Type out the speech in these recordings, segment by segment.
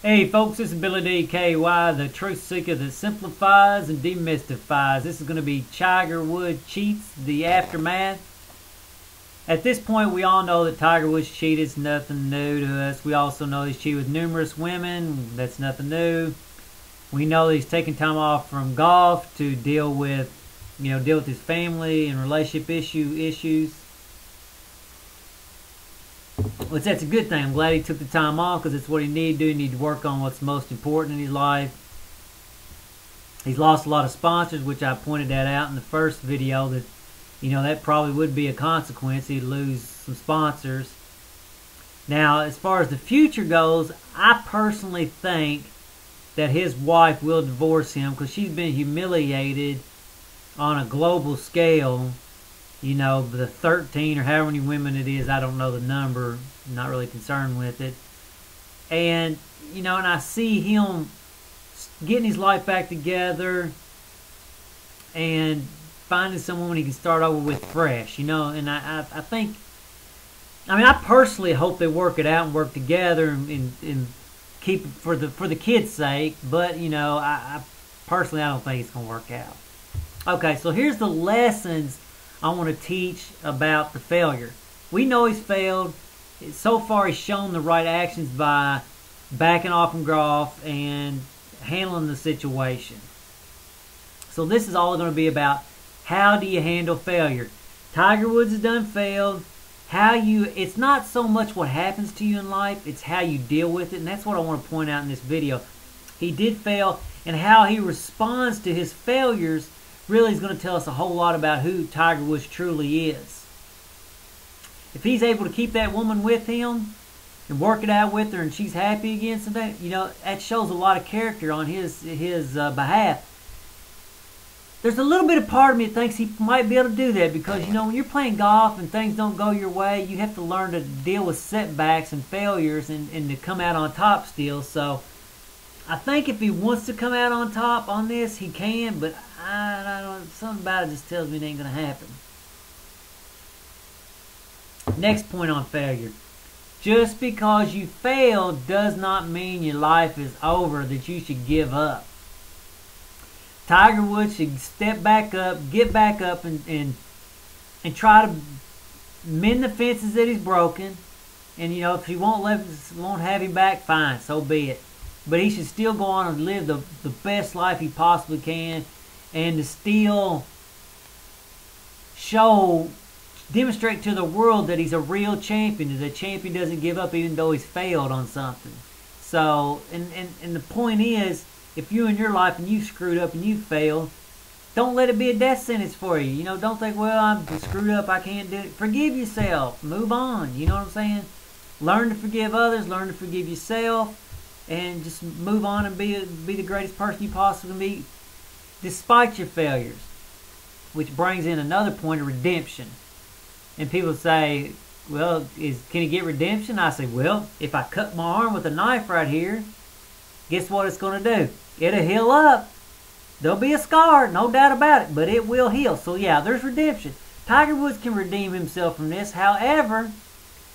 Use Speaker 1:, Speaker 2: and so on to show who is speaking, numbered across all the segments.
Speaker 1: Hey folks, this is Billy DKY, the truth seeker that simplifies and demystifies. This is going to be Tiger Woods Cheats, the aftermath. At this point, we all know that Tiger Woods cheated. It's nothing new to us. We also know he's cheated with numerous women. That's nothing new. We know that he's taking time off from golf to deal with his family and relationship issues. Which that's a good thing. I'm glad he took the time off because it's what he needed to do. He needed to work on what's most important in his life. He's lost a lot of sponsors, which I pointed that out in the first video, that that probably would be a consequence. He'd lose some sponsors. Now, as far as the future goes, I personally think that his wife will divorce him because she's been humiliated on a global scale. The 13 or however many women it is, I don't know the number. I'm not really concerned with it. And, and I see him getting his life back together and finding someone he can start over with fresh, and I think, I personally hope they work it out and work together and keep it for the kids' sake, but, I personally, I don't think it's going to work out. Okay, so here's the lessons I want to teach about the failure. We know he's failed. So far, he's shown the right actions by backing off from golf and handling the situation. So this is all going to be about how do you handle failure. Tiger Woods has done failed. It's not so much what happens to you in life, it's how you deal with it, and that's what I want to point out in this video. He did fail, and how he responds to his failures really is going to tell us a whole lot about who Tiger Woods truly is. If he's able to keep that woman with him and work it out with her and she's happy again someday, that shows a lot of character on his behalf. There's a little bit of part of me that thinks he might be able to do that because, when you're playing golf and things don't go your way, you have to learn to deal with setbacks and failures and to come out on top still. So I think if he wants to come out on top on this, he can, but I don't know, something about it just tells me it ain't going to happen. Next point on failure. Just because you failed does not mean your life is over, that you should give up. Tiger Woods should step back up, get back up, and try to mend the fences that he's broken. And, if he won't have him back, fine, so be it. But he should still go on and live the best life he possibly can, and to still demonstrate to the world that he's a real champion, that a champion doesn't give up even though he's failed on something. So, and the point is, if you in your life and you screwed up and you failed, don't let it be a death sentence for you. Don't think, well, I'm screwed up, I can't do it. Forgive yourself. Move on. You know what I'm saying? Learn to forgive others. Learn to forgive yourself. And just move on and be the greatest person you possibly can be, despite your failures. Which brings in another point of redemption. And people say, well, can he get redemption? I say, well, if I cut my arm with a knife right here, guess what it's going to do? It'll heal up. There'll be a scar, no doubt about it, but it will heal. So yeah, there's redemption. Tiger Woods can redeem himself from this. However,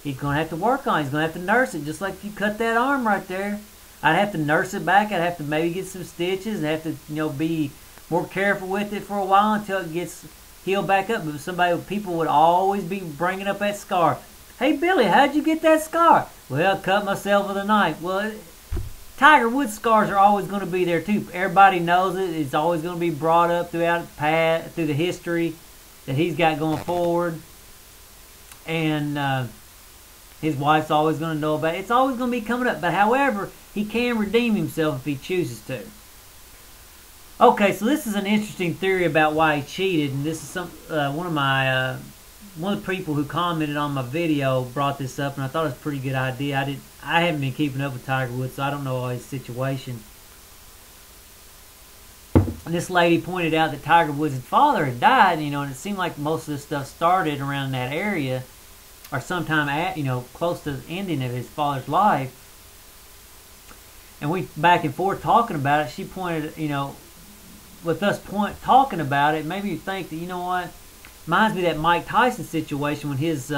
Speaker 1: he's going to have to work on it. He's going to have to nurse it, just like if you cut that arm right there. I'd have to nurse it back. I'd have to maybe get some stitches and have to, be more careful with it for a while until it gets healed back up. But people would always be bringing up that scar. Hey, Billy, how'd you get that scar? Well, I cut myself with a knife. Well, Tiger Woods scars are always going to be there too. Everybody knows it. It's always going to be brought up through the history that he's got going forward. And his wife's always going to know about it. It's always going to be coming up. But however, he can redeem himself if he chooses to. Okay, so this is an interesting theory about why he cheated, and this is one of the people who commented on my video brought this up, and I thought it was a pretty good idea. I haven't been keeping up with Tiger Woods, so I don't know all his situation. And this lady pointed out that Tiger Woods' father had died, and it seemed like most of this stuff started around that area, or sometime close to the ending of his father's life. And we back and forth talking about it. She pointed, with us talking about it, maybe you think that, what, reminds me of that Mike Tyson situation when his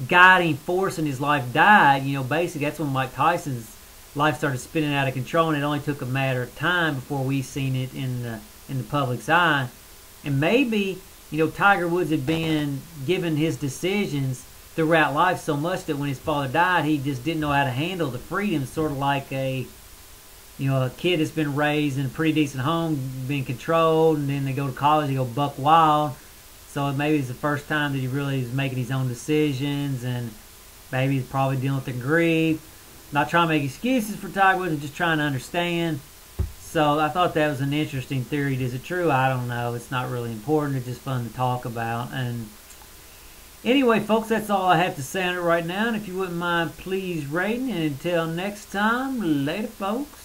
Speaker 1: guiding force in his life died. Basically that's when Mike Tyson's life started spinning out of control, and it only took a matter of time before we seen it in the public's eye. And maybe, you know, Tiger Woods had been given his decisions throughout life so much that when his father died, he just didn't know how to handle the freedom, sort of like a kid that's been raised in a pretty decent home, being controlled, and then they go to college, they go buck wild. So maybe it's the first time that he really is making his own decisions, and maybe he's probably dealing with the grief. Not trying to make excuses for Tiger Woods, I'm just trying to understand. So I thought that was an interesting theory. Is it true? I don't know. It's not really important. It's just fun to talk about. And anyway, folks, that's all I have to say on it right now. And if you wouldn't mind, please rating. And until next time, later, folks.